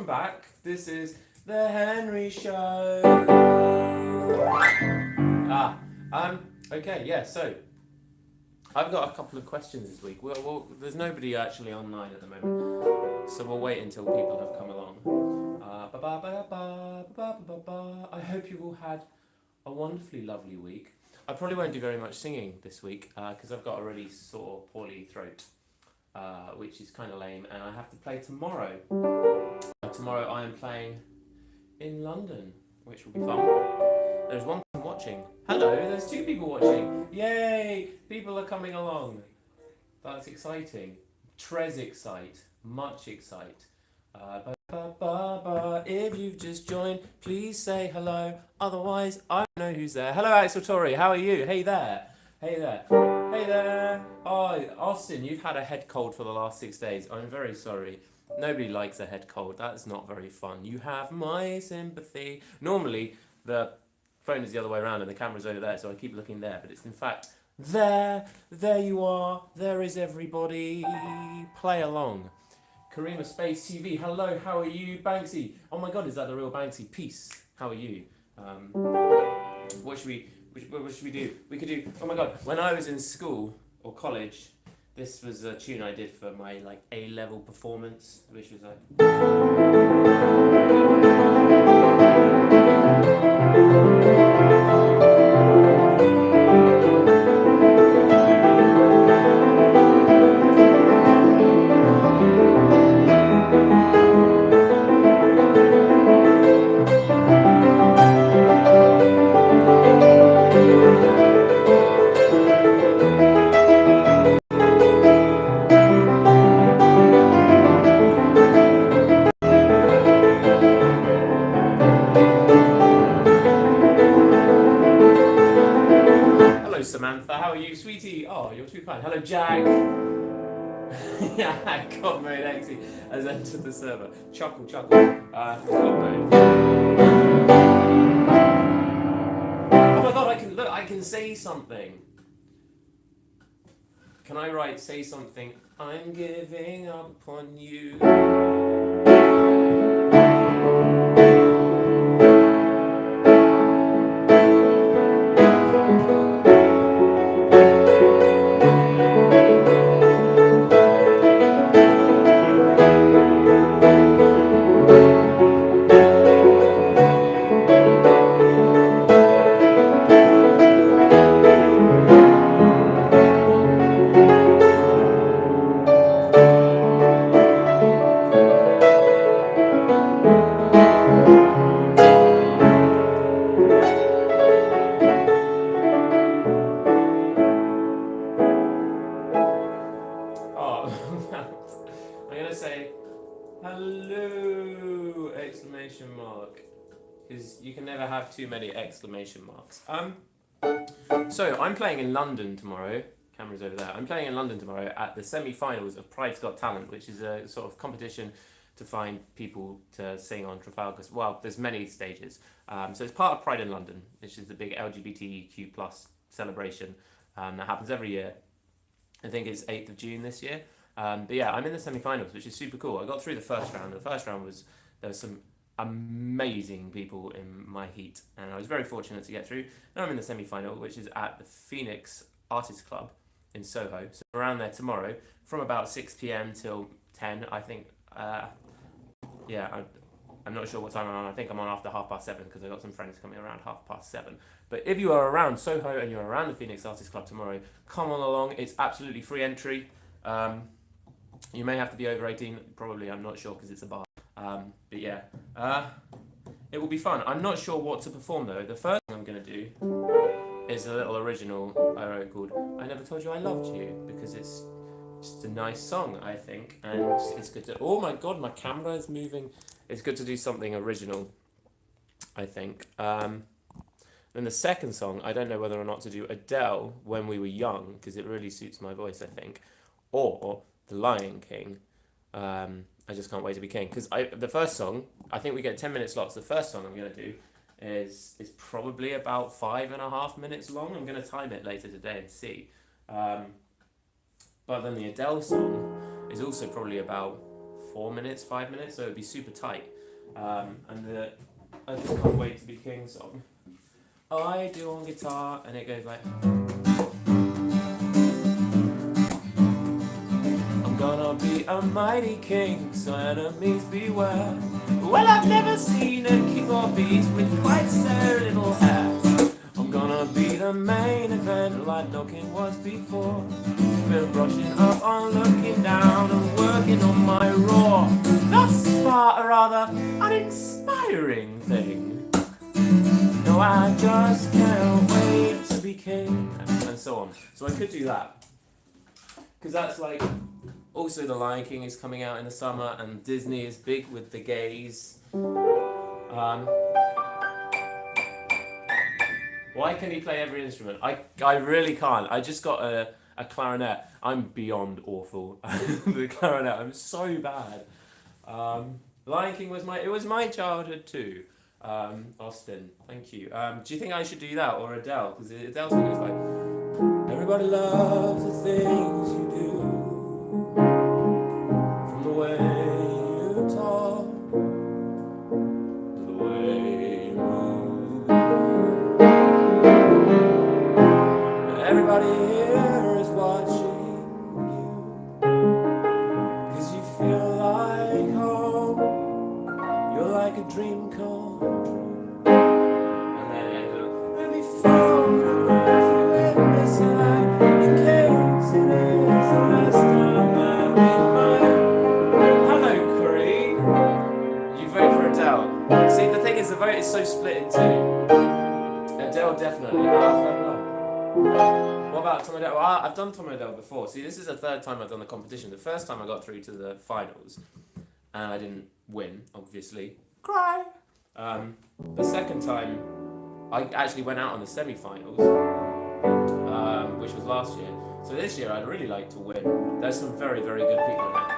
back. This is the Henry Show. Okay, yeah, so I've got a couple of questions this week. There's nobody actually online at the moment, so we'll wait until people have come along. I hope you've all had a wonderfully lovely week. I probably won't do very much singing this week because I've got a really sore, poorly throat, which is kind of lame, and I have to play tomorrow. Tomorrow I am playing in London, which will be fun. There's one person watching. Hello, there's two people watching. Yay! People are coming along. That's exciting. Tres excite. Much excite. If you've just joined, please say hello. Otherwise, I don't know who's there. Hello, Axel Torrey. How are you? Hey there. Hey there. Hey there. Oh, Austin, you've had a head cold for the last 6 days. I'm very sorry. Nobody likes a head cold. That's not very fun. You have my sympathy. Normally, the phone is the other way around and the camera's over there, so I keep looking there. But it's in fact there. There you are. There is everybody. Play along. Karima Space TV. Hello. How are you, Banksy? Oh my God, is that the real Banksy? Peace. How are you? What should we do? We could do. Oh my God. When I was in school or college, this was a tune I did for my A-level performance, which was Hello Samantha, how are you, sweetie? Oh, you're too kind. Hello Jack. Yeah, God mode Exy has entered the server. Chuckle. God mode. Oh my God, I can say something. Can I write, say something? I'm giving up on you. I'm gonna say hello exclamation mark, because you can never have too many exclamation marks. So I'm playing in London tomorrow. Camera's over there. I'm playing in London tomorrow at the semi-finals of Pride's Got Talent, which is a sort of competition to find people to sing on Trafalgar. Well, there's many stages. So it's part of Pride in London, which is the big LGBTQ plus celebration that happens every year. I think it's 8th of June this year. But yeah, I'm in the semi-finals, which is super cool. I got through the first round. The first round there was some amazing people in my heat, and I was very fortunate to get through. Now I'm in the semi-final, which is at the Phoenix Artists Club in Soho. So around there tomorrow, from about 6 p.m. till 10, I think. I'm not sure what time I'm on. I think I'm on after 7:30 because I've got some friends coming around 7:30. But if you are around Soho and you're around the Phoenix Artists Club tomorrow, come on along. It's absolutely free entry. You may have to be over 18, probably. I'm not sure because it's a bar. But yeah, it will be fun. I'm not sure what to perform though. The first thing I'm going to do is a little original I wrote called I Never Told You I Loved You, because it's just a nice song, I think, and it's good to... Oh my God, my camera is moving. It's good to do something original, I think. Then the second song, I don't know whether or not to do Adele, When We Were Young, because it really suits my voice, I think, or The Lion King, I Just Can't Wait to Be King. Because the first song, I think we get 10-minute slots. The first song I'm going to do is probably about 5.5 minutes long. I'm going to time it later today and see. But then the Adele song is also probably about 4 minutes, 5 minutes, so it'd be super tight. And the I Just Can't Wait to Be King song, I do on guitar, and it goes like, I'm gonna be a mighty king, so enemies beware. Well, I've never seen a king or beast with quite so little hair. I'm gonna be the main event like no king was before. Been brushing up on looking down and working on my roar. Thus far a rather uninspiring thing. No, I just can't wait to be king, and so on. So I could do that, because that's like, also The Lion King is coming out in the summer, and Disney is big with the gays. Why can he play every instrument? I really can't. I just got a clarinet. I'm beyond awful. The clarinet, I'm so bad. Lion King was my childhood too. Austin, thank you. Do you think I should do that or Adele? Because Adele's song is like, everybody loves the things you do, from the way you talk to the way you move. Everybody here is watching you, cause you feel like home. You're like a dream come true. And then let me photograph you in this light, in case it is the last time that we might. Hello, Corrine. You vote for Adele. See, the thing is, the vote is so split in two. Adele definitely. What about Tom Odell? Well, I've done Tom Odell before. See, this is the third time I've done the competition. The first time I got through to the finals, and I didn't win, obviously. Cry! The second time, I actually went out on the semi-finals, which was last year. So this year, I'd really like to win. There's some very, very good people in it.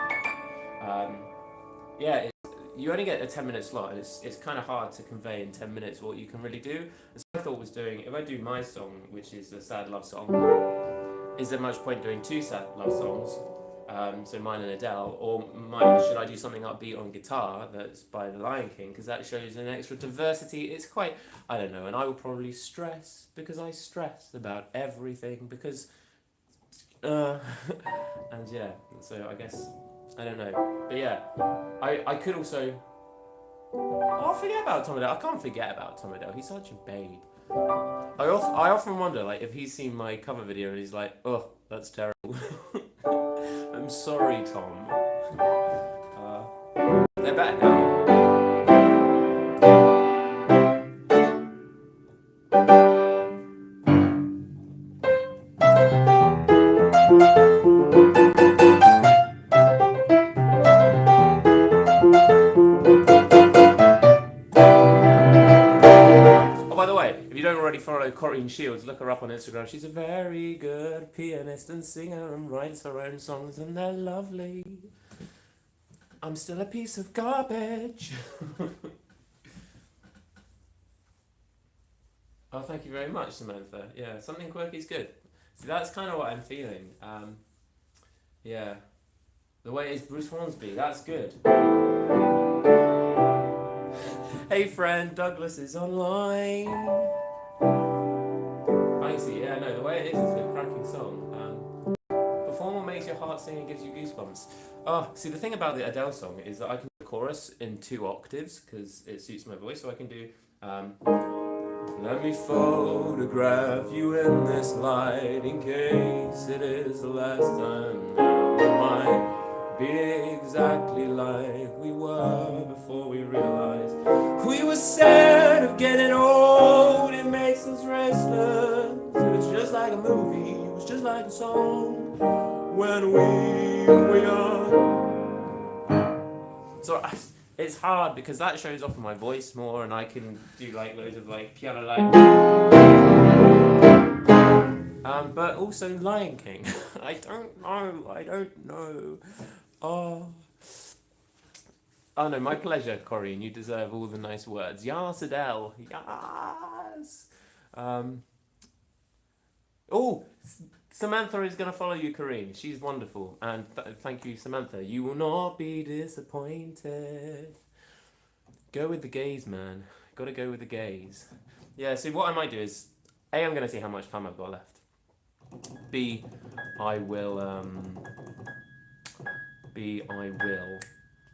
Yeah, you only get a 10-minute slot, and it's kind of hard to convey in 10 minutes what you can really do. So I thought was doing, if I do my song, which is a sad love song, is there much point doing two sad love songs, so mine and Adele, or should I do something upbeat on guitar that's by The Lion King, because that shows an extra diversity. It's quite, I don't know, and I will probably stress, because I stress about everything, because, and yeah, so I guess, I don't know, but yeah, I could also, I'll forget about Tom Odell. I can't forget about Tom Odell. He's such a babe. I often wonder, like, if he's seen my cover video and he's like, oh, that's terrible. I'm sorry, Tom. They're better now. Follow Corinne Shields, look her up on Instagram. She's a very good pianist and singer and writes her own songs, and they're lovely. I'm still a piece of garbage. Oh, thank you very much, Samantha. Yeah, something quirky is good. So that's kind of what I'm feeling. Yeah, the way it is Bruce Hornsby, that's good. Hey friend, Douglas is online. I see, yeah, no, the way it is a cracking song. Perform what makes your heart sing and gives you goosebumps. Oh, see, the thing about the Adele song is that I can do the chorus in 2 octaves, because it suits my voice, so I can do, let me photograph you in this light, in case it is the last time that we might be exactly like we were before we realized we were scared of getting old. It makes us restless. It was just like a movie, it was just like a song when we were young. So it's hard because that shows off my voice more, and I can do like loads of like piano like. But also Lion King. I don't know. Oh no, my pleasure, Corinne. You deserve all the nice words. Yas, Adele. Yas. Oh, Samantha is going to follow you, Karine. She's wonderful. And thank you, Samantha. You will not be disappointed. Go with the gaze, man. Gotta go with the gaze. Yeah, so what I might do is, A, I'm going to see how much time I've got left. B, I will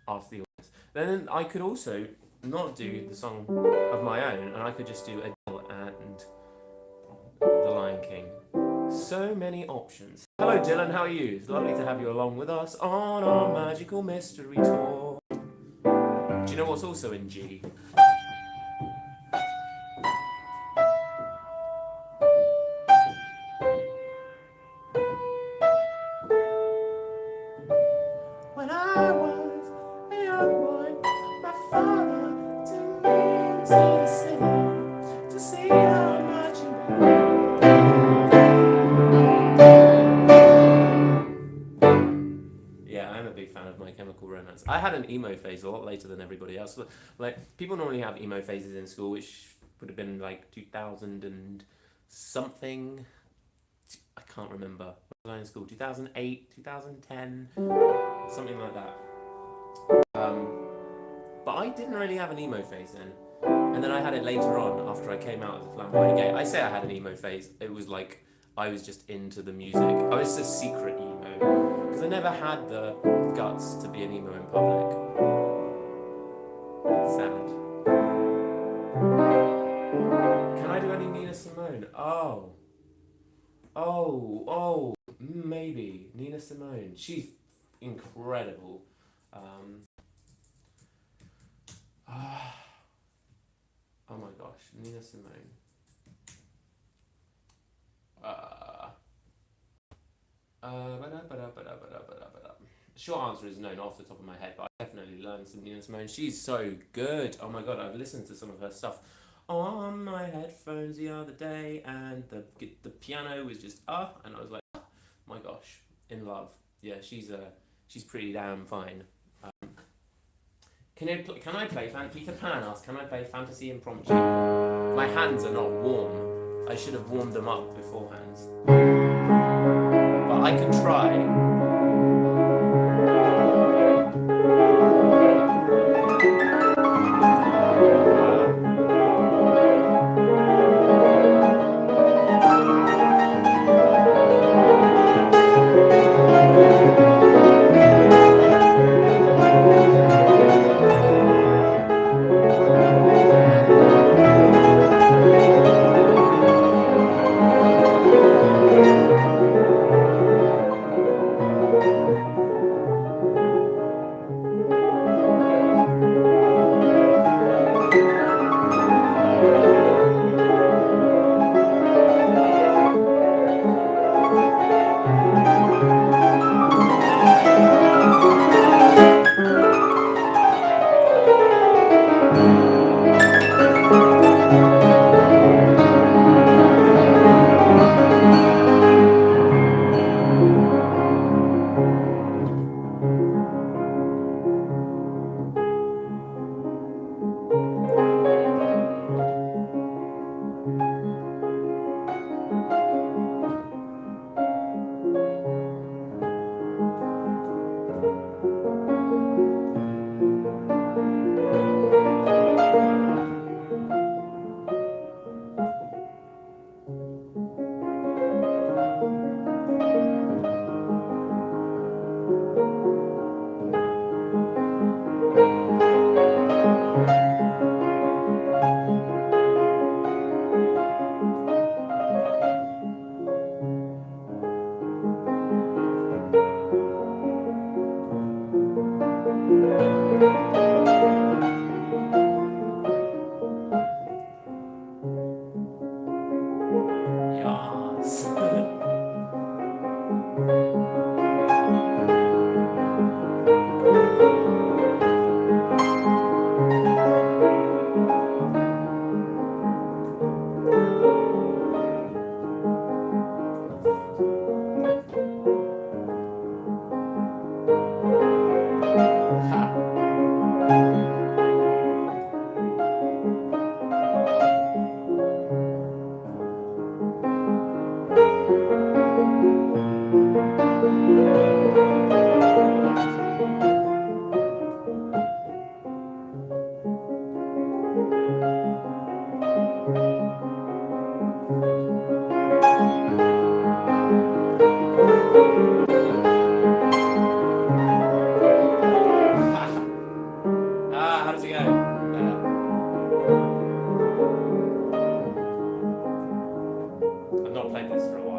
ask the audience. Then I could also not do the song of my own, and I could just do Adele and The Lion King. So many options. Hello Dylan, how are you? It's lovely to have you along with us on our magical mystery tour. Do you know what's also in G? When I was a young boy, my father took me to the city to see how much you Yeah, I'm a big fan of My Chemical Romance. I had an emo phase a lot later than everybody else. Like, people normally have emo phases in school, which would have been like 2000 and something. I can't remember. When was I in school? 2008, 2010, something like that. But I didn't really have an emo phase then. And then I had it later on after I came out as a flamboyant gay. I say I had an emo phase. It was like I was just into the music. I was a secret emo. Because I never had the guts to be an emo in public. Sad. Can I do any Nina Simone? Oh, maybe. Nina Simone. She's incredible. Oh my gosh, Nina Simone. Short answer is no, not off the top of my head, but I definitely learned some Nina Simone. She's so good. Oh my god, I've listened to some of her stuff on my headphones the other day, and the piano was just and I was like, oh my gosh, in love. Yeah, she's pretty damn fine. Can I play Peter Pan asks, can I play Fantasy Impromptu? My hands are not warm. I should have warmed them up beforehand. But I can try. how's it going? I've not played this for a while.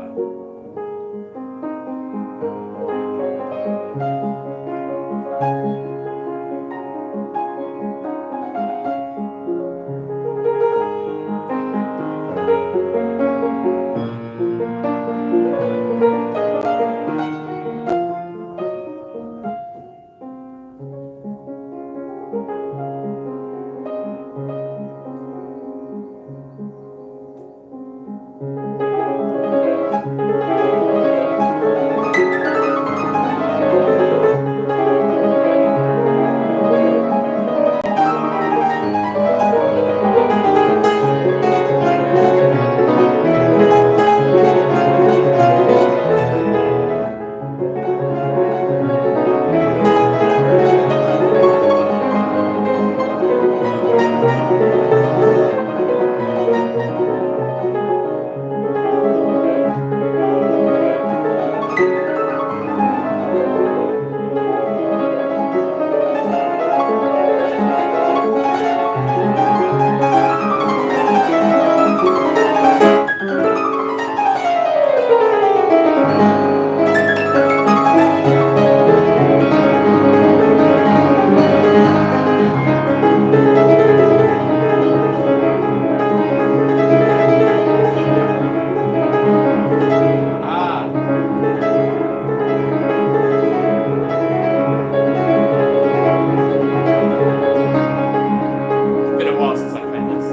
Been a while since I played this.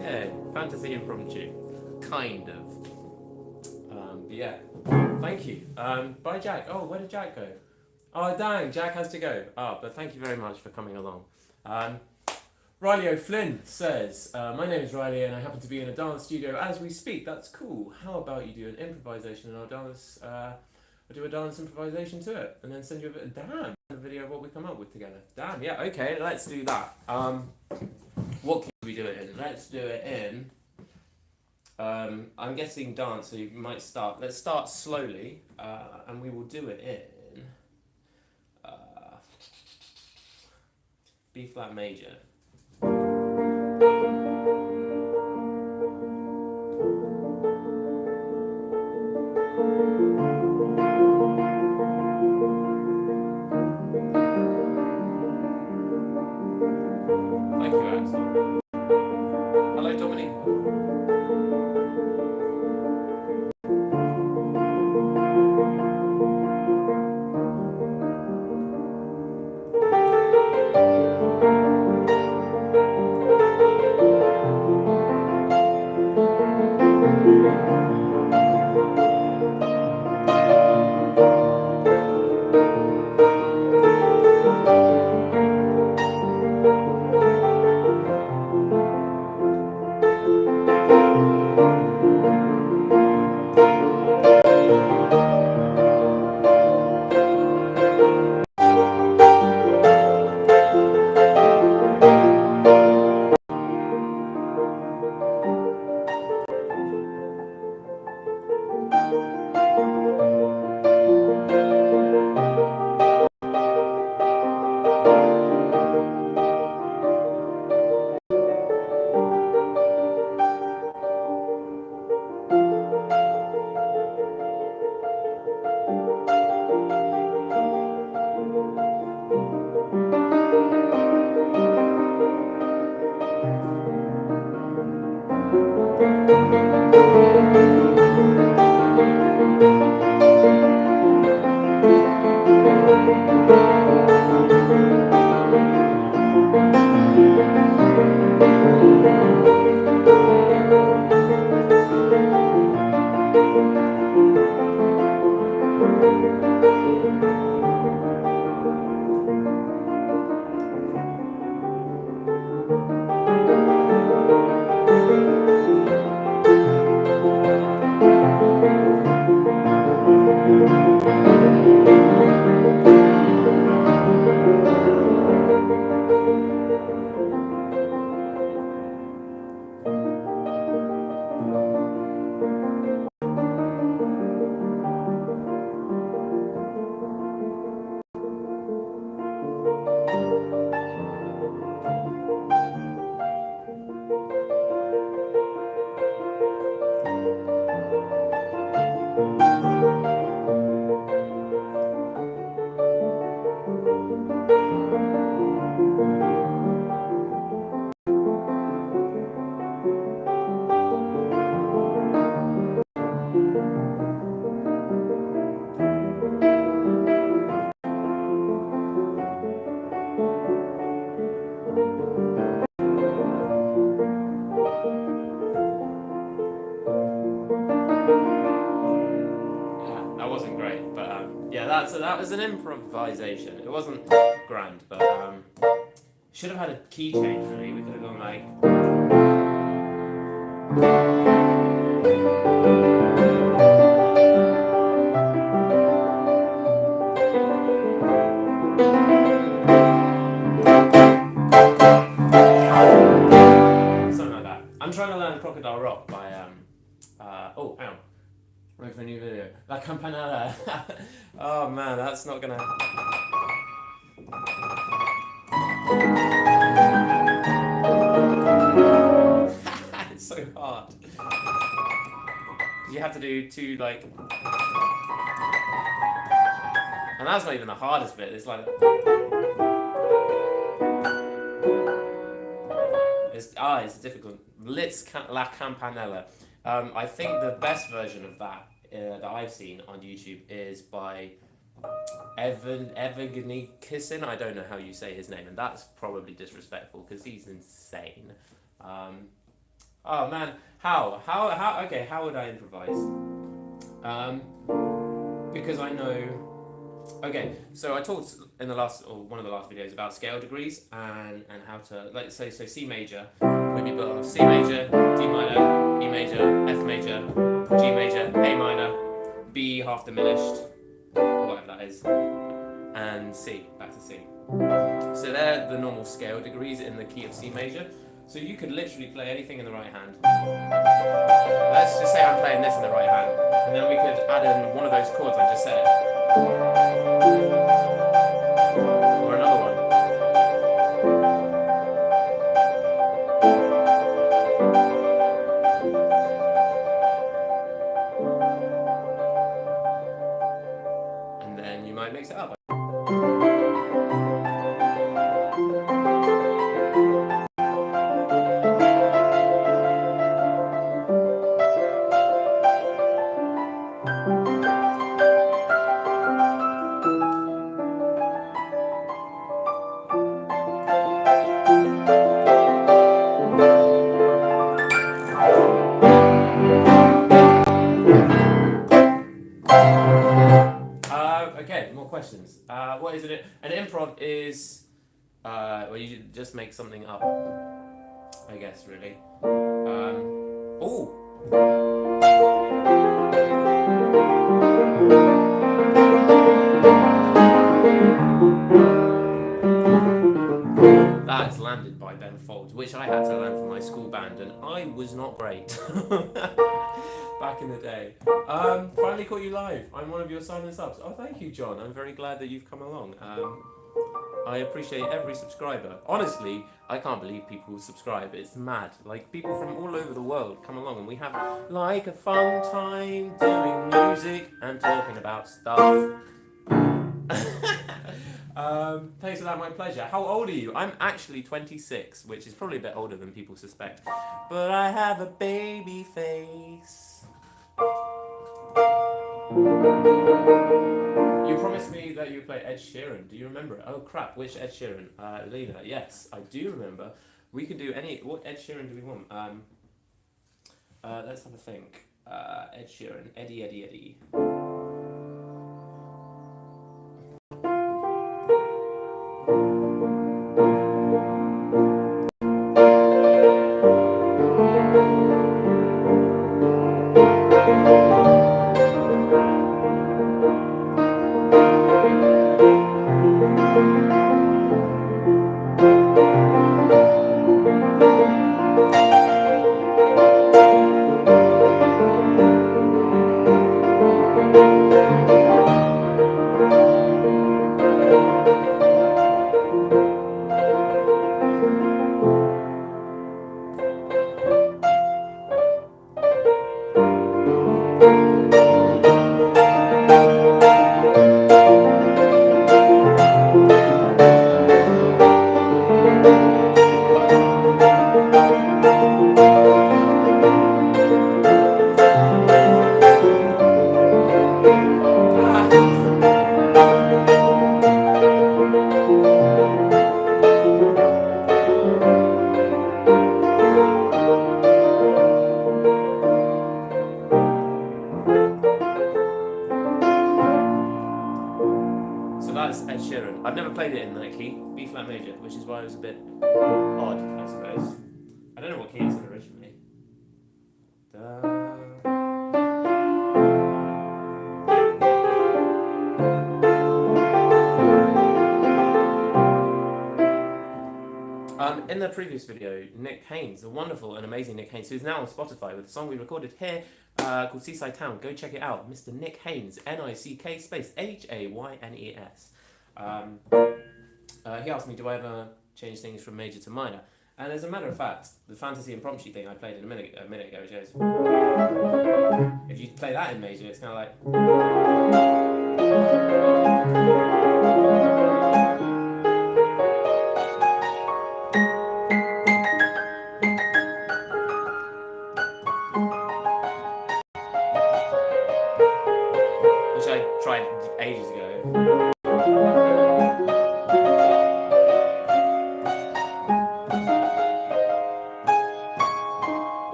Yeah, fantasy impromptu. Kind of. But yeah, thank you. Bye, Jack. Oh, where did Jack go? Oh, dang, Jack has to go. Oh, but thank you very much for coming along. Riley O'Flynn says, my name is Riley and I happen to be in a dance studio as we speak. That's cool. How about you do an improvisation and I'll do a dance improvisation to it and then send you a video of what we come up with together. Damn, yeah, okay, let's do that. What can we do it in? Let's do it in, I'm guessing dance, so you might start. Let's start slowly, and we will do it in B flat major. Thank you, Axel. Hello, Dominique. that was an improvisation. It wasn't grand, but should have had a key change really. We could have gone like. Something like that. I'm trying to learn Crocodile Rock by oh, hang on. Wait for a new video. La Campanella. Oh man, that's not gonna. It's so hard. You have to do two like. And that's not even the hardest bit. It's like. It's difficult. La Campanella. I think the best version of that that I've seen on YouTube is by Evgeny Kissin. I don't know how you say his name, and that's probably disrespectful because he's insane. Oh man, how? Okay, how would I improvise? Because I know. Okay, so I talked in the last or one of the last videos about scale degrees and how to like say so C major would be built on C major, D minor, E major, F major, G major, A minor, B half diminished, whatever that is, and C, back to C. So they're the normal scale degrees in the key of C major. So you could literally play anything in the right hand. Let's just say I'm playing this in the right hand, and then we could add in one of those chords I just said. Or another one. And then you might mix it up. Okay, more questions. What is it? An improv is where you just make something up, I guess, really. Oh! That is Landed by Ben Folds, which I had to learn from my school band, and I was not great. Back in the day. Finally caught you live. I'm one of your silent subs. Oh, thank you, John. I'm very glad that you've come along. I appreciate every subscriber. Honestly, I can't believe people subscribe. It's mad. Like, people from all over the world come along and we have, like, a fun time doing music and talking about stuff. Thanks for that, my pleasure. How old are you? I'm actually 26, which is probably a bit older than people suspect. But I have a baby face. You promised me that you play Ed Sheeran. Do you remember it? Oh crap, which Ed Sheeran? Lena, yes, I do remember. We can do any. What Ed Sheeran do we want? Let's have a think. Ed Sheeran, Eddie, Eddie, Eddie. played it in that key, B flat major, which is why it was a bit odd, I suppose. I don't know what key it's in originally. In the previous video, Nick Haynes, the wonderful and amazing Nick Haynes, who's now on Spotify with a song we recorded here called Seaside Town. Go check it out. Mr. Nick Haynes, Nick space Haynes. He asked me, do I ever change things from major to minor? And as a matter of fact, the fantasy impromptu thing I played in a minute ago shows. If you play that in major, it's kind of like. Which I tried ages ago.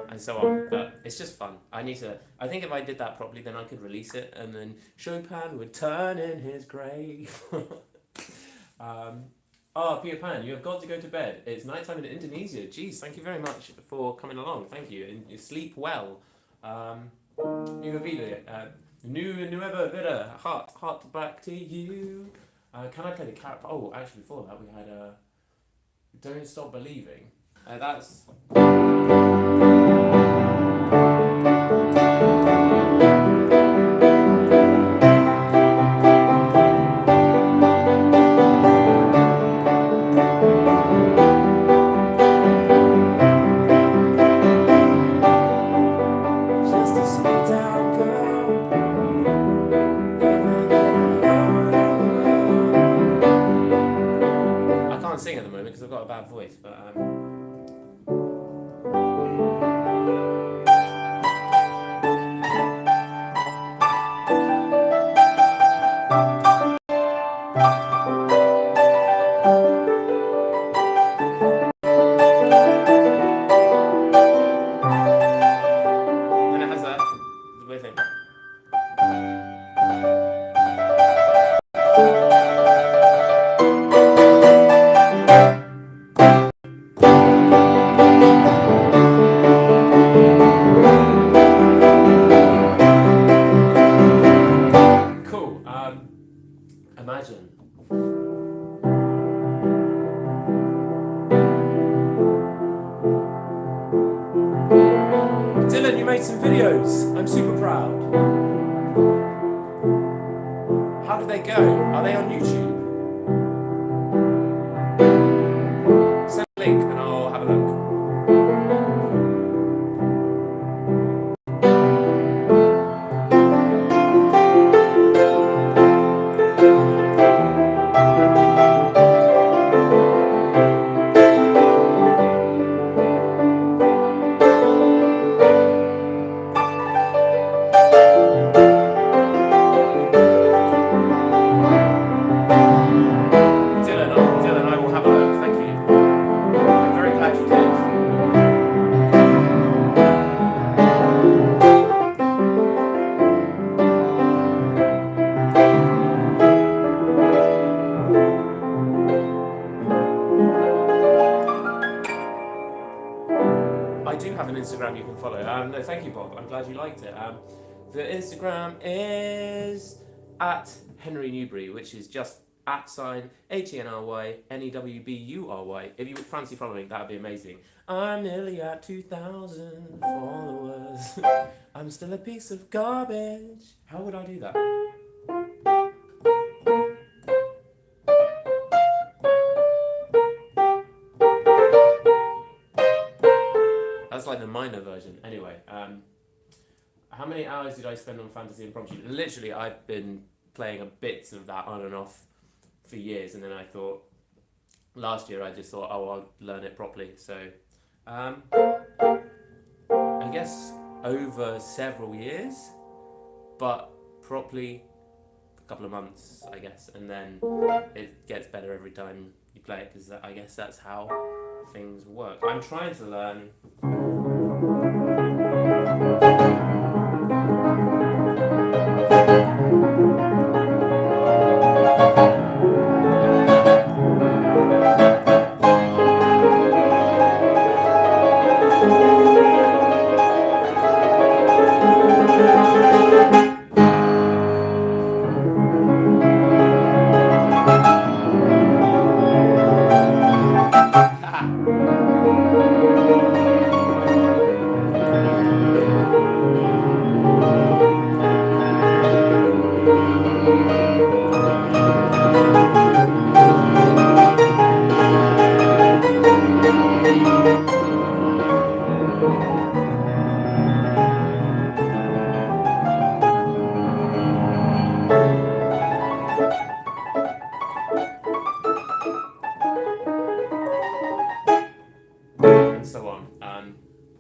And so on, but it's just fun. I think if I did that properly, then I could release it, and then Chopin would turn in his grave. Peter Pan, you have got to go to bed. It's nighttime in Indonesia. Jeez, thank you very much for coming along. Thank you, and you sleep well. Nueva vida, nueva vida, heart back to you. Can I play the cat? Oh, actually, before that we had Don't Stop Believing. That's. Sing at the moment because I've got a bad voice, but then it has that the weird thing. Imagine. Dylan, you made some videos. I'm super proud. How did they go? Are they on YouTube? Send a link and I'll have a look. I do have an Instagram you can follow. No, thank you, Bob. I'm glad you liked it. The Instagram is at Henry Newbury, which is just @HenryNewbury. If you fancy following, that would be amazing. I'm nearly at 2,000 followers. I'm still a piece of garbage. How would I do that? That's like the minor version. Anyway, how many hours did I spend on fantasy impromptu? Literally, I've been playing bits of that on and off for years, and then I thought, last year I just thought, oh, I'll learn it properly. So, I guess over several years, but properly a couple of months, I guess, and then it gets better every time you play it, because I guess that's how things work. I'm trying to learn.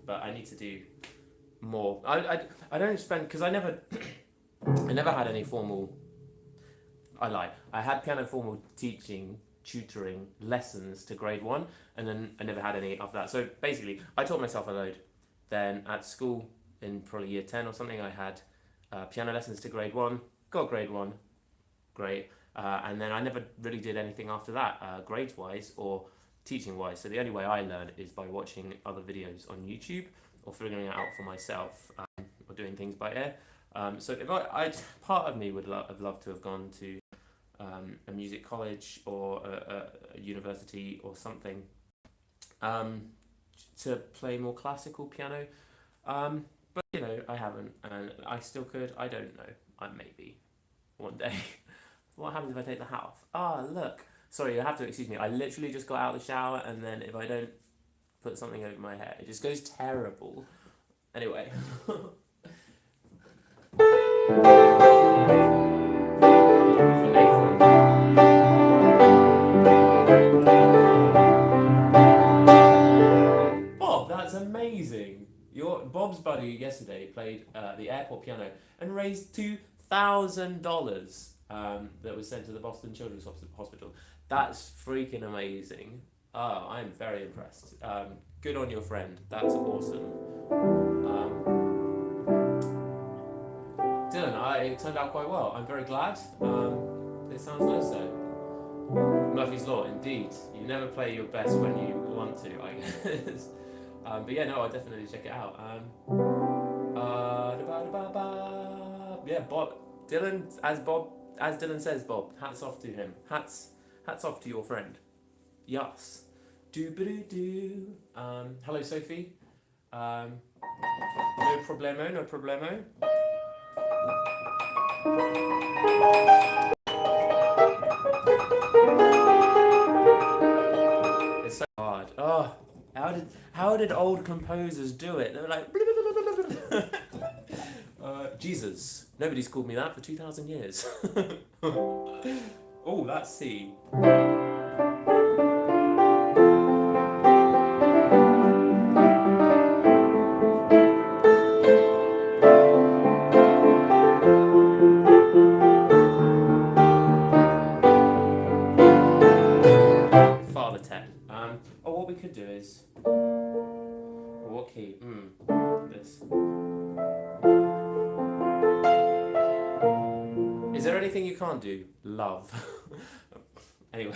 but I need to do more. I don't spend, because I never I never had any formal. I lie. I had piano formal teaching, tutoring, lessons to grade 1, and then I never had any after that. So basically, I taught myself a load. Then at school, in probably year 10 or something, I had piano lessons to grade 1, got grade 1, great. And then I never really did anything after that, grades-wise or teaching-wise. So the only way I learn is by watching other videos on YouTube or figuring it out for myself, or doing things by ear. So if I part of me would have loved to have gone to a music college or a university or something, to play more classical piano, but you know, I haven't, and I still could. I don't know. Maybe one day. What happens if I take the hat off? Look. Sorry, you have to excuse me. I literally just got out of the shower, and then if I don't put something over my hair, it just goes terrible. Anyway. For Nathan. Bob, that's amazing. Bob's buddy yesterday played the airport piano and raised $2,000 that was sent to the Boston Children's Hospital. That's freaking amazing. Oh, I'm very impressed. Good on your friend. That's awesome. Dylan, it turned out quite well. I'm very glad. It sounds nice though. Murphy's Law, indeed. You never play your best when you want to, I guess. But yeah, no, I'll definitely check it out. Yeah, Bob, Dylan, as Dylan says, Bob, hats off to him. Hats off to your friend. Yes. Do. Hello, Sophie. No problemo. It's so hard. Oh, how did old composers do it? They were like, Jesus. Nobody's called me that for 2,000 years. Oh, that's C. Father Ted. What we could do is, what key? This. Is there anything you can't do? Love. Anyway.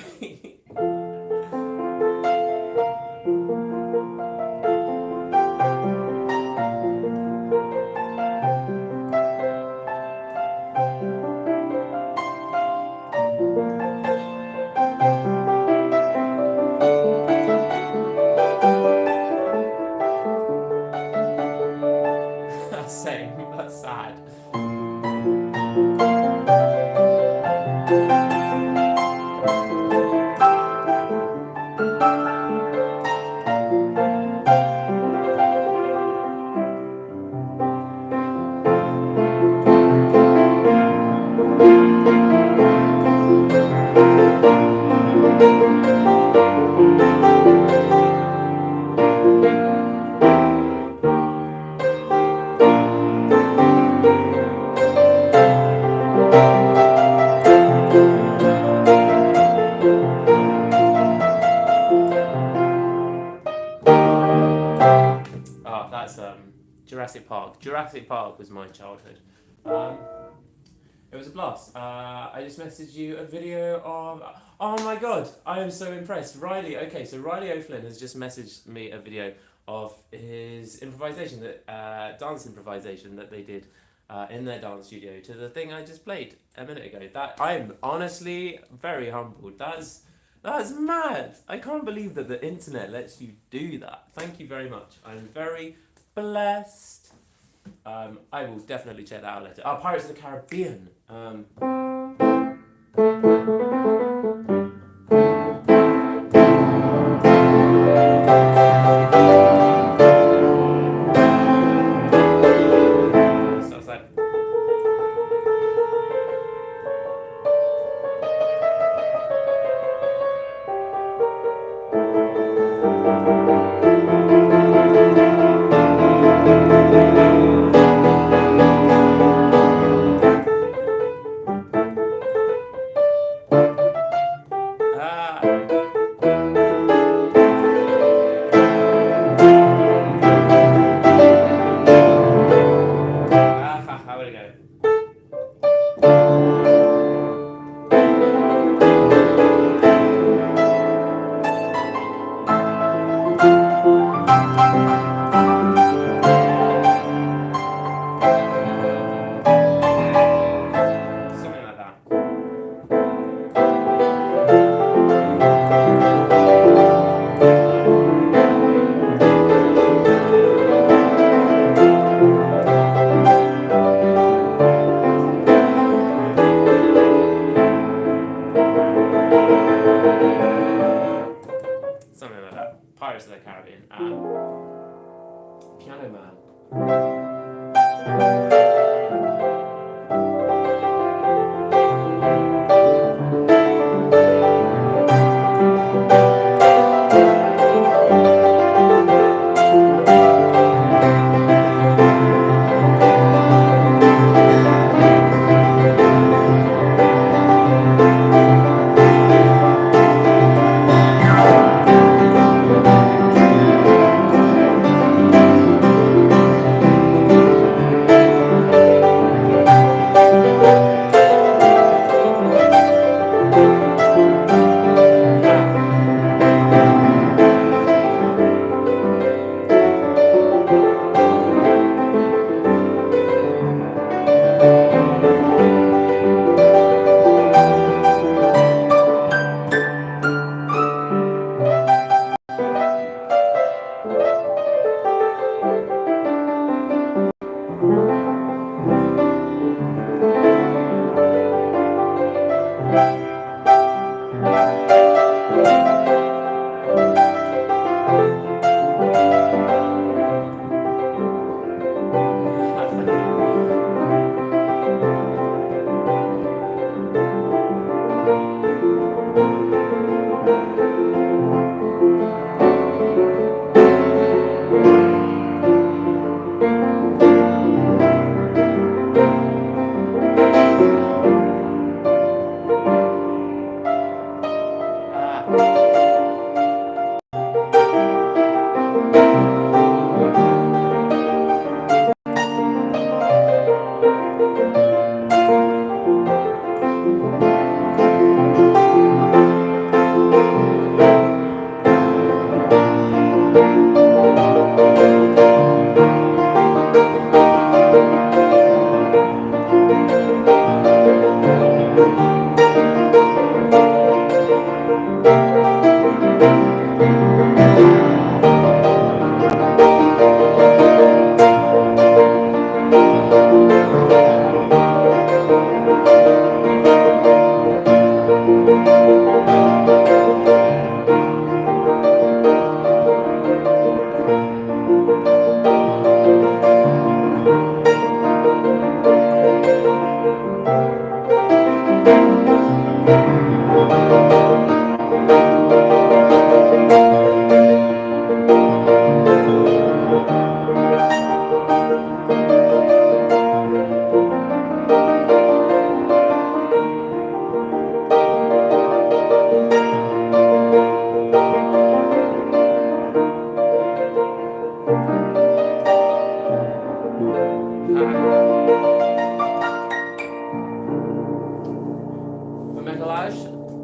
Same. That's sad. That's Jurassic Park. Jurassic Park was my childhood. It was a blast. I just messaged you a video of. Oh my god, I am so impressed. Riley. Okay, so Riley O'Flynn has just messaged me a video of his improvisation, dance improvisation that they did in their dance studio to the thing I just played a minute ago. That I'm honestly very humbled. That's mad. I can't believe that the internet lets you do that. Thank you very much. I'm very blessed. I will definitely check that out later. Pirates of the Caribbean. Starts like. Pirates of the Caribbean and Piano Man.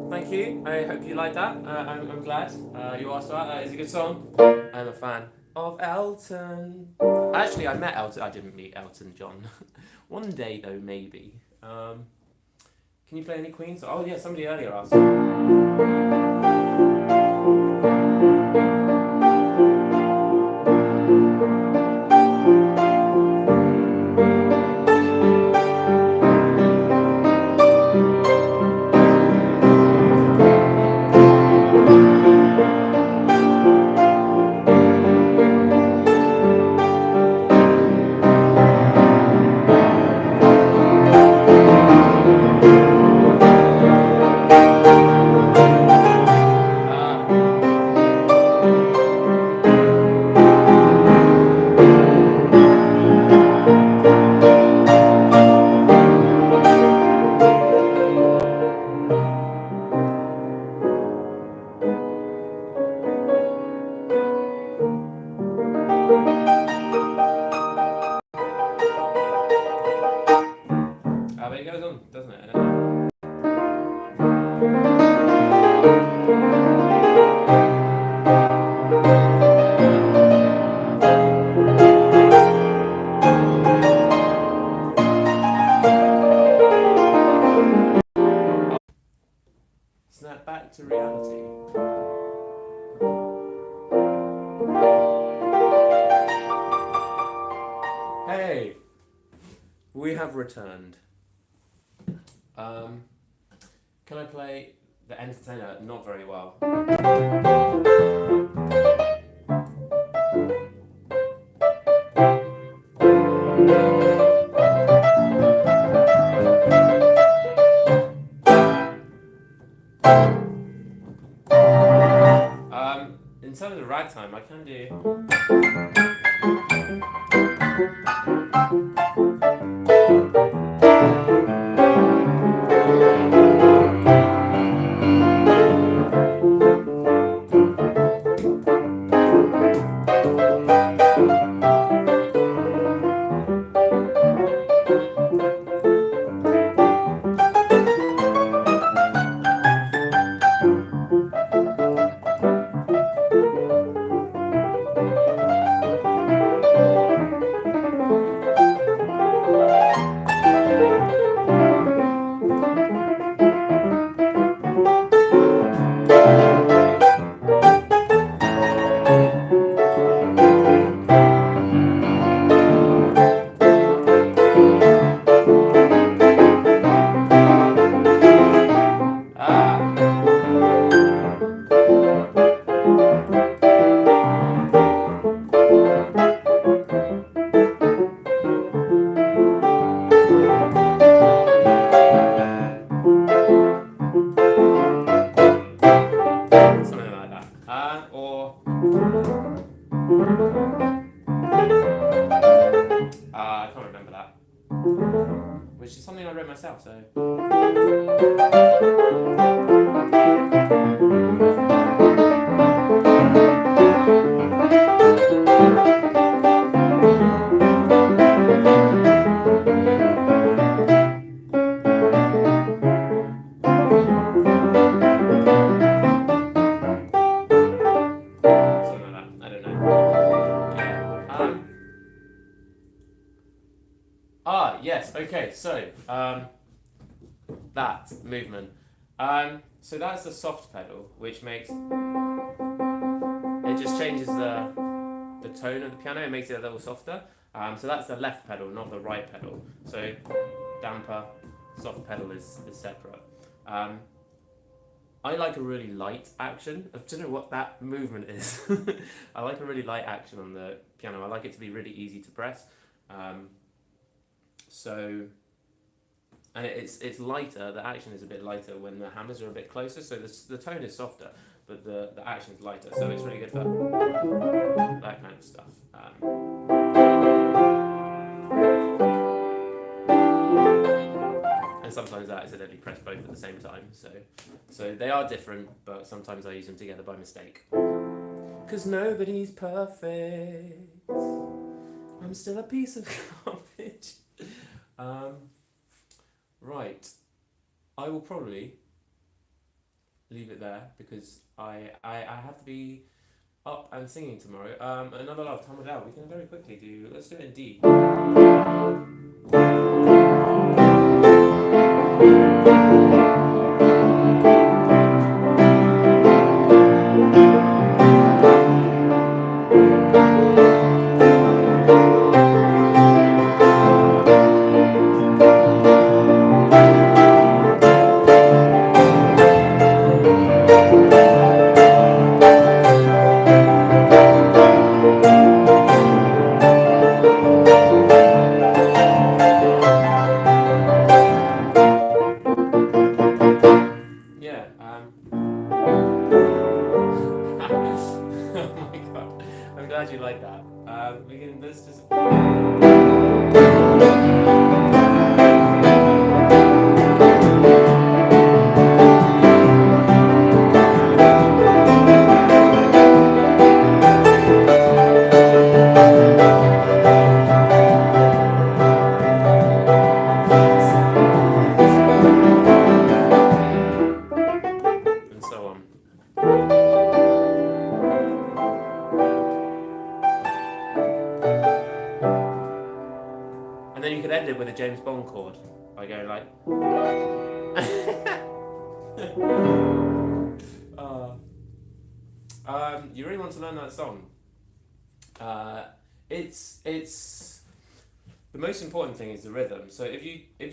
Thank you. I hope you like that. I'm glad you asked that. That is a good song. I'm a fan of Elton. Actually, I met Elton. I didn't meet Elton John. One day, though, maybe. Can you play any Queen? Oh, yeah, somebody earlier asked. But it goes on, doesn't it? Snap back to reality. Hey, we have returned. Can I play The Entertainer? Not very well. in terms of ragtime, I can do. Something like that. Or I can't remember that. Which is something I wrote myself, so. Something like that. I don't know. Yeah. Yes. Okay. So, that movement. So that's the soft pedal, which makes it just changes the tone of the piano. It makes it a little softer. So that's the left pedal, not the right pedal. So damper, soft pedal is separate. I like a really light action. I don't know what that movement is. I like a really light action on the piano. I like it to be really easy to press. And it's lighter. The action is a bit lighter when the hammers are a bit closer. So the tone is softer, but the action is lighter. So it's really good for that kind of stuff. And sometimes I accidentally press both at the same time. So they are different, but sometimes I use them together by mistake. 'Cause nobody's perfect. I'm still a piece of garbage. Right. I will probably leave it there because I have to be up and singing tomorrow. Another love, Tom Adele. We can very quickly do. Let's do it in D. Yeah. Oh my god. I'm glad you like that. We can. Let's just. And so on. And then you could end it with a James Bond chord by going like. You really want to learn that song? It's the most important thing is the rhythm. So if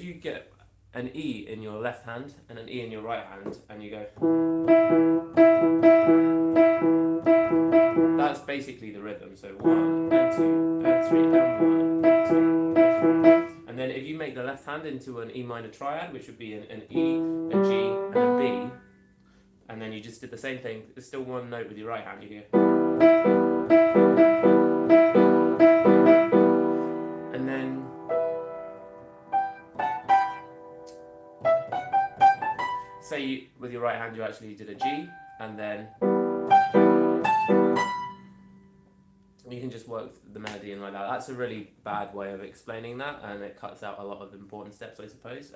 you get an E in your left hand and an E in your right hand, and you go, that's basically the rhythm. So 1 and 2 and 3 and 1 and 2 and 3. And then if you make the left hand into an E minor triad, which would be an E, a G, and a B, and then you just did the same thing. There's still one note with your right hand. You hear, and then say with your right hand you actually did a G, and then you can just work the melody in like that. That's a really bad way of explaining that, and it cuts out a lot of important steps, I suppose.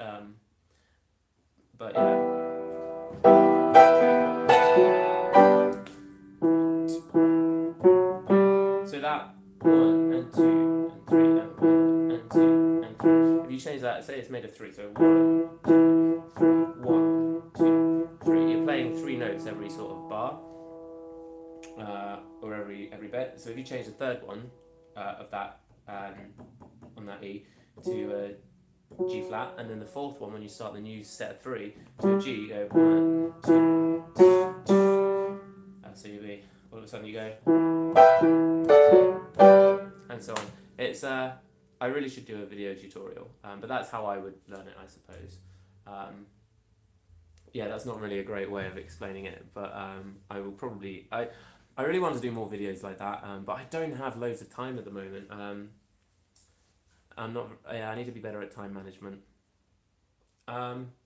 But yeah. So that 1 and 2 and 3 and 1 and 2 and 3. If you change that, say it's made of 3, so 1, 2, 3, 1, 2, 3. You're playing 3 notes every sort of bar, or every bet. So if you change the third one of that on that E to a G flat, and then the fourth one when you start the new set of 3 to a G, you go 1, 2, so you be all of a sudden you go, and so on. It's I really should do a video tutorial, but that's how I would learn it, I suppose. Yeah, that's not really a great way of explaining it, but I will probably I really want to do more videos like that, but I don't have loads of time at the moment. I need to be better at time management.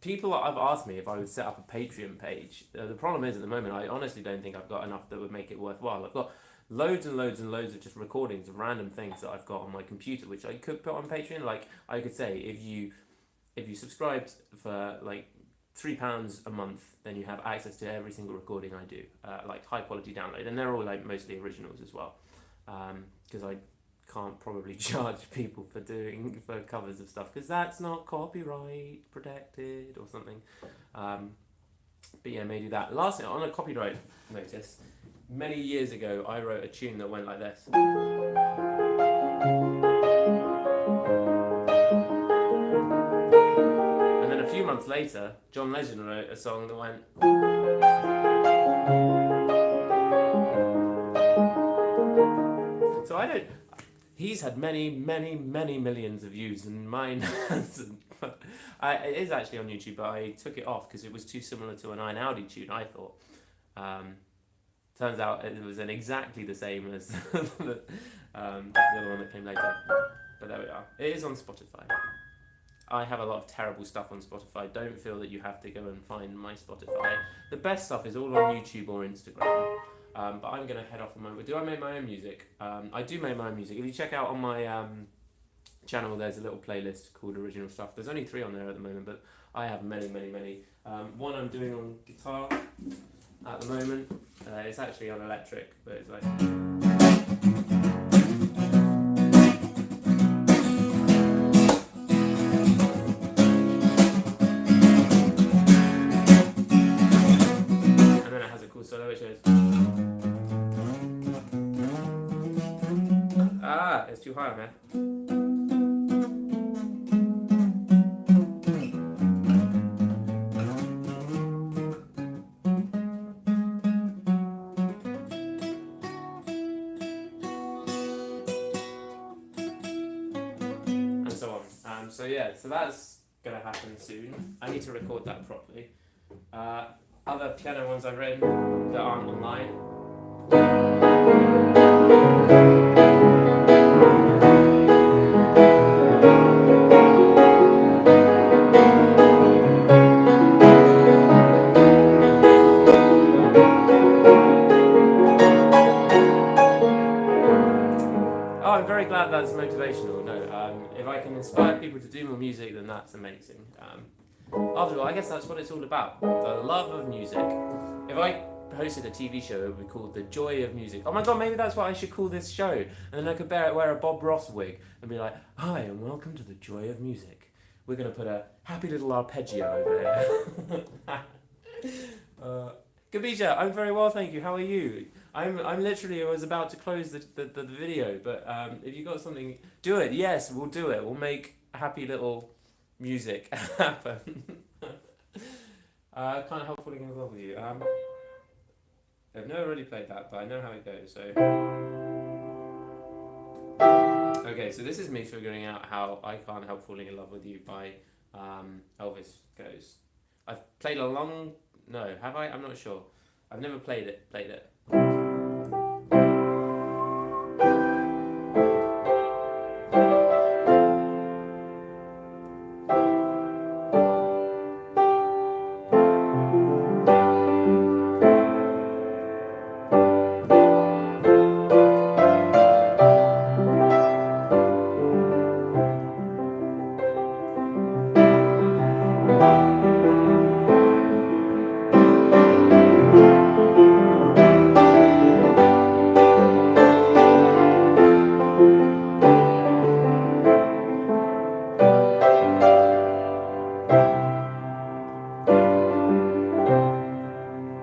People have asked me if I would set up a Patreon page. The problem is at the moment I honestly don't think I've got enough that would make it worthwhile. I've got loads and loads and loads of just recordings of random things that I've got on my computer which I could put on Patreon. Like I could say if you subscribed for like £3 a month, then you have access to every single recording I do, like high quality download, and they're all like mostly originals as well, because I can't probably charge people for covers of stuff because that's not copyright protected or something. But yeah, maybe that. Last thing on a copyright notice, many years ago I wrote a tune that went like this. And then a few months later, John Legend wrote a song that went. So I don't. He's had many, many, many millions of views, and mine hasn't. It is actually on YouTube, but I took it off because it was too similar to an Iron Audi tune, I thought. Turns out it was exactly the same as the other one that came later. But there we are. It is on Spotify. I have a lot of terrible stuff on Spotify. Don't feel that you have to go and find my Spotify. The best stuff is all on YouTube or Instagram. But I'm going to head off a moment. Do I make my own music? I do make my own music. If you check out on my channel, there's a little playlist called Original Stuff. There's only 3 on there at the moment, but I have many, many, many. One I'm doing on guitar at the moment. It's actually on electric, but it's like... And then it has a cool solo which is... It's too high, man. And so on. So yeah, so that's gonna happen soon. I need to record that properly. Other piano ones I've written that aren't online. Oh, I'm very glad that's motivational. No, if I can inspire people to do more music, then that's amazing. After all, I guess that's what it's all about, the love of music. If I hosted a TV show, it would be called The Joy of Music. Oh my god, maybe that's what I should call this show. And then I could wear a Bob Ross wig and be like, hi and welcome to The Joy of Music. We're going to put a happy little arpeggio over here. Gabisha, I'm very well, thank you. How are you? I'm literally, I was about to close the video, but if you got something, do it. Yes, we'll do it. We'll make happy little music happen. Can't help falling in love with you. I've never really played that, but I know how it goes. So okay, so this is me figuring out how I Can't Help Falling in Love with You by Elvis goes. I've played a long No, have I? I'm not sure. I've never played it.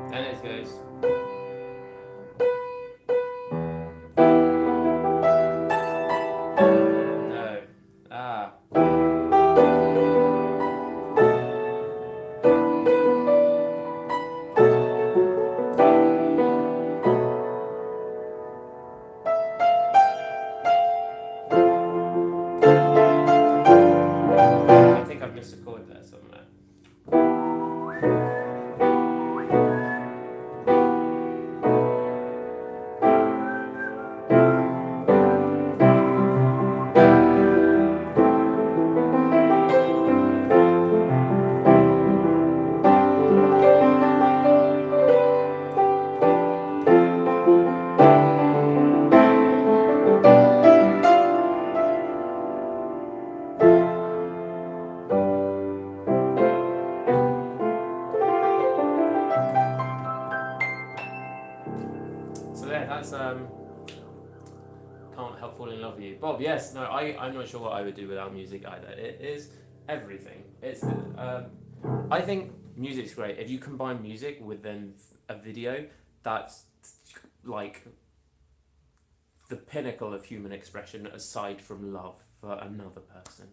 And it goes. No. Ah. I think I've missed a chord there somewhere. So there, that's Can't Help Falling in Love with You. Bob, yes, no, I'm not sure what I would do without music either. It is everything. It's I think music's great. If you combine music with then a video, that's like the pinnacle of human expression aside from love for another person.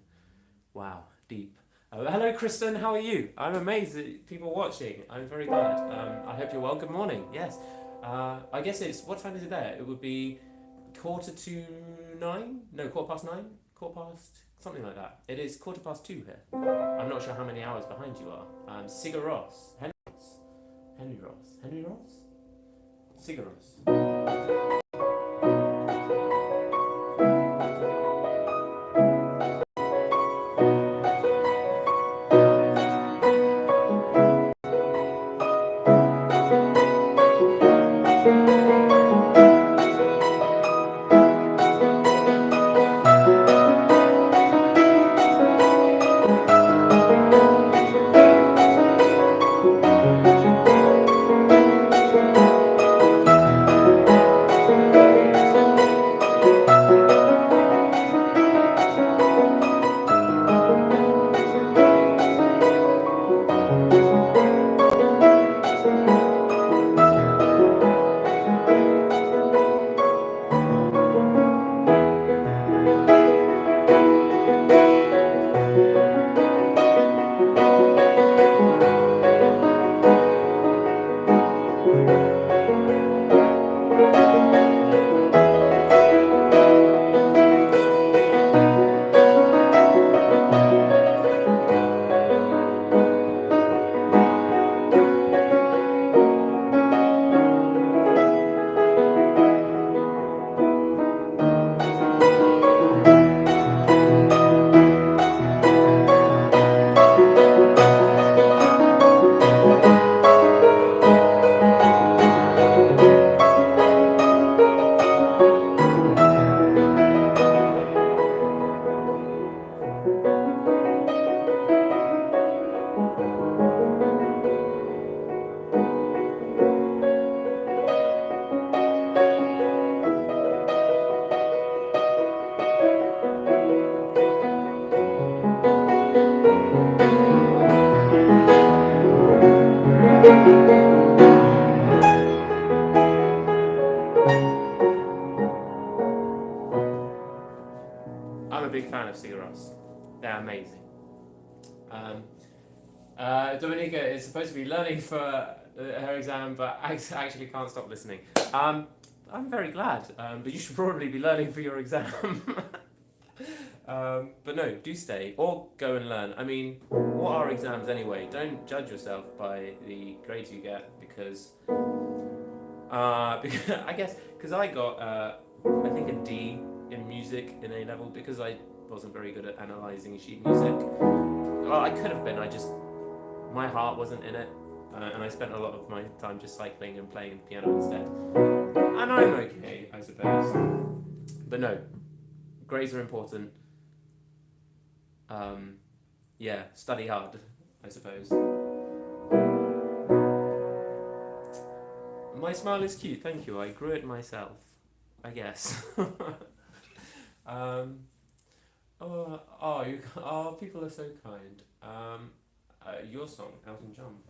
Wow, deep. Hello, Kristen. How are you? I'm amazed at people watching. I'm very glad. I hope you're well. Good morning. Yes. I guess it's what time is it there? It would be 8:45. No, 9:15. Quarter past something like that. It is 2:15 here. I'm not sure how many hours behind you are. Sigur Ross. Henry Ross. Sigur Ross. I'm a big fan of Sigur Rós. They're amazing. Dominica is supposed to be learning for her exam, but actually can't stop listening. I'm very glad, but you should probably be learning for your exam. But no, do stay or go and learn. I mean, what are exams anyway? Don't judge yourself by the grades you get because I guess because I got I think a D in music in A level because I wasn't very good at analysing sheet music. Well, I could have been. My heart wasn't in it, and I spent a lot of my time just cycling and playing the piano instead. And I'm okay, I suppose. But no, grades are important. Yeah, study hard, I suppose. My smile is cute, thank you. I grew it myself, I guess. People are so kind. Your song, Elton John.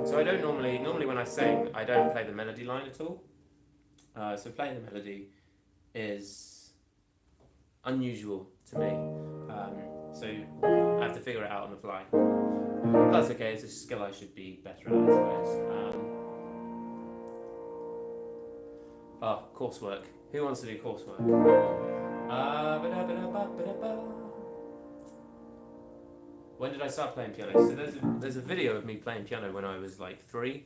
So I don't normally when I sing, I don't play the melody line at all. So playing the melody is unusual to me. So I have to figure it out on the fly. That's okay, it's a skill I should be better at, I suppose. Coursework. Who wants to do coursework? When did I start playing piano? So there's a video of me playing piano when I was like 3.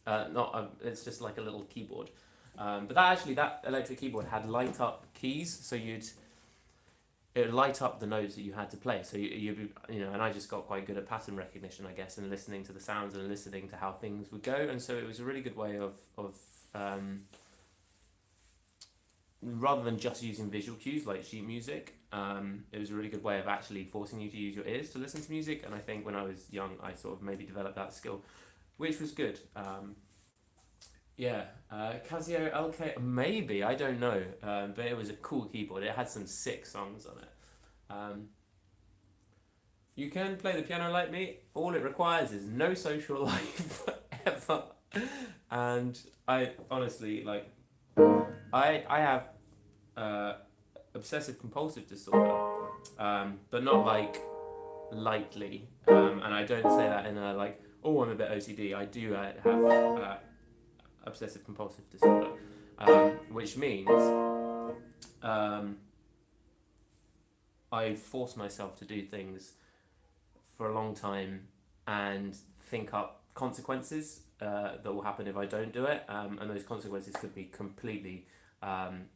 It's just like a little keyboard. But that electric keyboard had light up keys, so it would light up the notes that you had to play. So and I just got quite good at pattern recognition, I guess, and listening to the sounds and listening to how things would go. And so it was a really good way of rather than just using visual cues like sheet music, it was a really good way of actually forcing you to use your ears to listen to music. And I think when I was young, I sort of maybe developed that skill, which was good. Casio LK, maybe, I don't know, but it was a cool keyboard. It had some sick songs on it. You can play the piano like me. All it requires is no social life ever. And I honestly, I have obsessive compulsive disorder, but not lightly. And I don't say that in a I'm a bit OCD. I do have obsessive compulsive disorder, which means I force myself to do things for a long time and think up consequences that will happen if I don't do it, and those consequences could be completely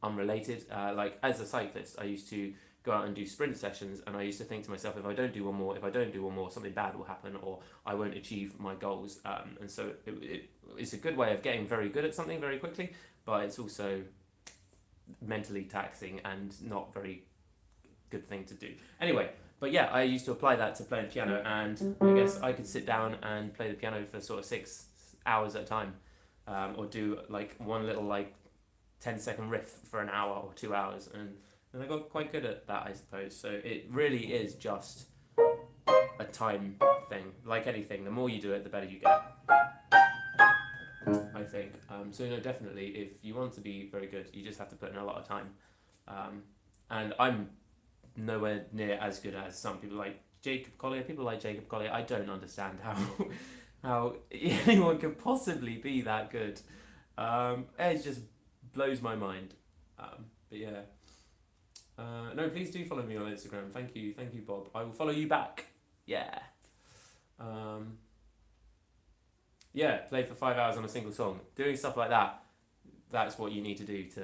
unrelated. Like as a cyclist, I used to go out and do sprint sessions, and I used to think to myself, if I don't do one more, something bad will happen, or I won't achieve my goals. And so it's a good way of getting very good at something very quickly, but it's also mentally taxing and not very good thing to do. Anyway, but yeah, I used to apply that to playing piano, and I guess I could sit down and play the piano for sort of 6 hours at a time, or do one little 10-second riff for an hour or 2 hours, and I got quite good at that, I suppose. So it really is just a time thing. Like anything, the more you do it, the better you get, I think. So no, definitely, if you want to be very good, you just have to put in a lot of time. And I'm nowhere near as good as some people like Jacob Collier. People like Jacob Collier, I don't understand how anyone could possibly be that good. It just blows my mind. But yeah. No, please do follow me on Instagram. Thank you, Bob. I will follow you back. Yeah. Yeah, play for 5 hours on a single song. Doing stuff like that, that's what you need to do to.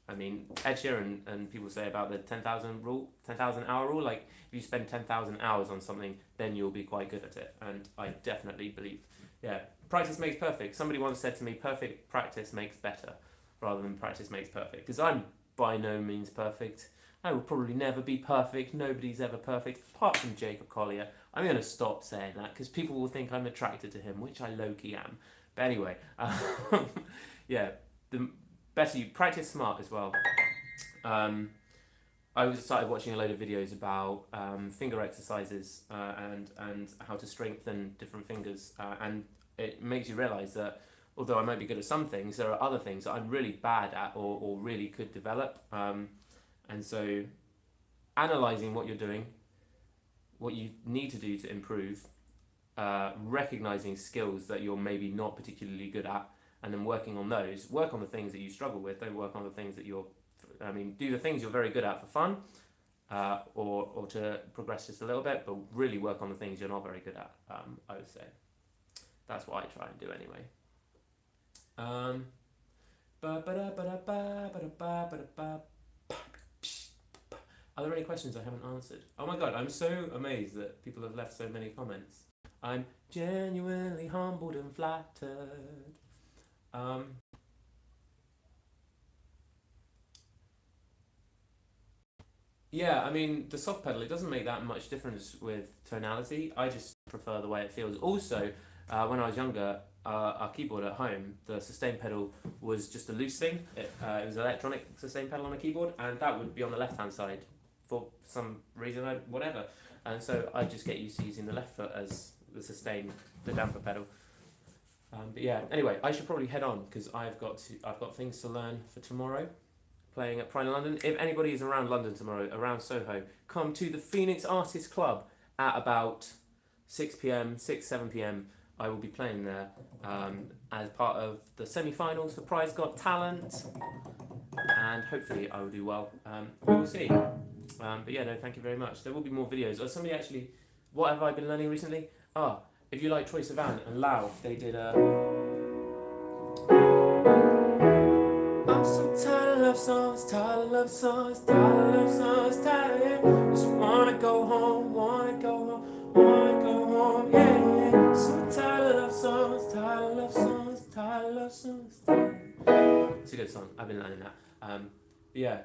I mean, Ed Sheeran and people say about the 10,000 rule, 10,000 hour rule. Like, if you spend 10,000 hours on something, then you'll be quite good at it. And I definitely believe, yeah, practice makes perfect. Somebody once said to me, perfect practice makes better, rather than practice makes perfect. Because I'm by no means perfect. I will probably never be perfect. Nobody's ever perfect, apart from Jacob Collier. I'm going to stop saying that because people will think I'm attracted to him, which I low-key am. But anyway, yeah, the better you practice smart as well. I started watching a load of videos about finger exercises and how to strengthen different fingers, and it makes you realise that although I might be good at some things, there are other things that I'm really bad at or really could develop. And so, analysing what you're doing, what you need to do to improve, recognising skills that you're maybe not particularly good at, and then working on those. Work on the things that you struggle with. Don't work on the things that you're. I mean, do the things you're very good at for fun, or to progress just a little bit. But really work on the things you're not very good at. I would say that's what I try and do anyway. Are there any questions I haven't answered? Oh my god, I'm so amazed that people have left so many comments. I'm genuinely humbled and flattered. Yeah, I mean, the soft pedal, it doesn't make that much difference with tonality. I just prefer the way it feels. Also, when I was younger, our keyboard at home, the sustain pedal was just a loose thing. It was an electronic sustain pedal on a keyboard, and that would be on the left-hand side for some reason, whatever. And so I just get used to using the left foot as the sustain, the damper pedal. But yeah, anyway, I should probably head on because I've got things to learn for tomorrow. Playing at Pride in London. If anybody is around London tomorrow, around Soho, come to the Phoenix Artists Club at about 6 p.m, 7 p.m. I will be playing there as part of the semi-finals for Pride's Got Talent, and hopefully I will do well. We will see. But yeah, no, thank you very much. There will be more videos. Or somebody actually, what have I been learning recently? If you like Troye Sivan and Lau, they did I'm so tired of love songs, tired of love songs, tired of love songs, tired, yeah. Just wanna go home, wanna go home, wanna go home, yeah, yeah. So tired of love songs, tired of love songs, tired of love songs, tired. It's a good song, I've been learning that. Yeah.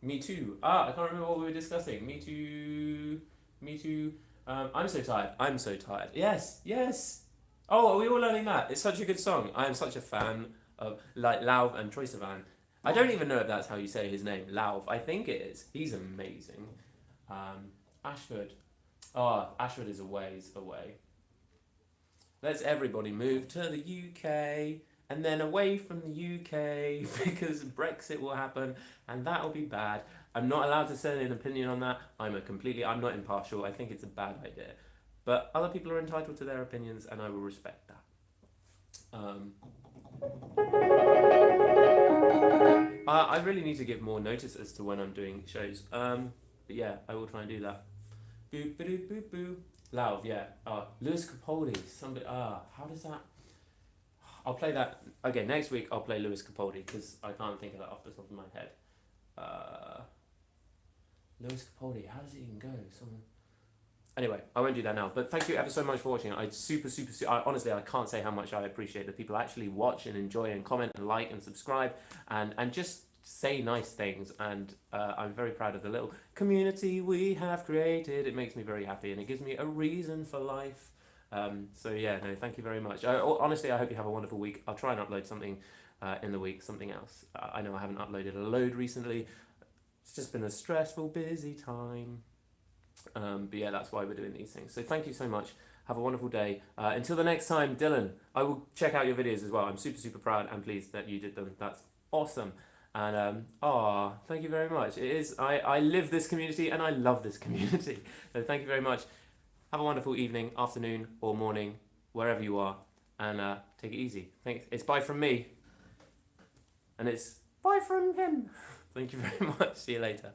Me too. I can't remember what we were discussing. Me too. Me too. I'm so tired. I'm so tired. Yes, yes. Oh, are we all learning that? It's such a good song. I am such a fan of like Lauv and Troye Sivan. I don't even know if that's how you say his name. Lauv. I think it is. He's amazing. Ashford. Ashford is a ways away. Let's everybody move to the UK and then away from the UK because Brexit will happen and that'll be bad. I'm not allowed to say an opinion on that. I'm not impartial. I think it's a bad idea. But other people are entitled to their opinions and I will respect that. I really need to give more notice as to when I'm doing shows. But yeah, I will try and do that. Boop, boop, boop, boop. Loud, yeah. Lewis Capaldi. Somebody. How does that? I'll play that. Okay, next week I'll play Lewis Capaldi because I can't think of that off the top of my head. Lewis Capaldi. How does it even go? Anyway, I won't do that now. But thank you ever so much for watching. Honestly, I can't say how much I appreciate that people actually watch and enjoy and comment and like and subscribe and just say nice things. And I'm very proud of the little community we have created. It makes me very happy and it gives me a reason for life. So yeah, no, thank you very much. Honestly, I hope you have a wonderful week. I'll try and upload something in the week, something else. I know I haven't uploaded a load recently. It's just been a stressful, busy time. But yeah, that's why we're doing these things. So thank you so much. Have a wonderful day. Until the next time, Dylan, I will check out your videos as well. I'm super, super proud and pleased that you did them. That's awesome. And thank you very much. It is I live this community and I love this community. So thank you very much. Have a wonderful evening, afternoon, or morning, wherever you are, and take it easy. Thanks. It's bye from me, and it's bye from him. Thank you very much. See you later.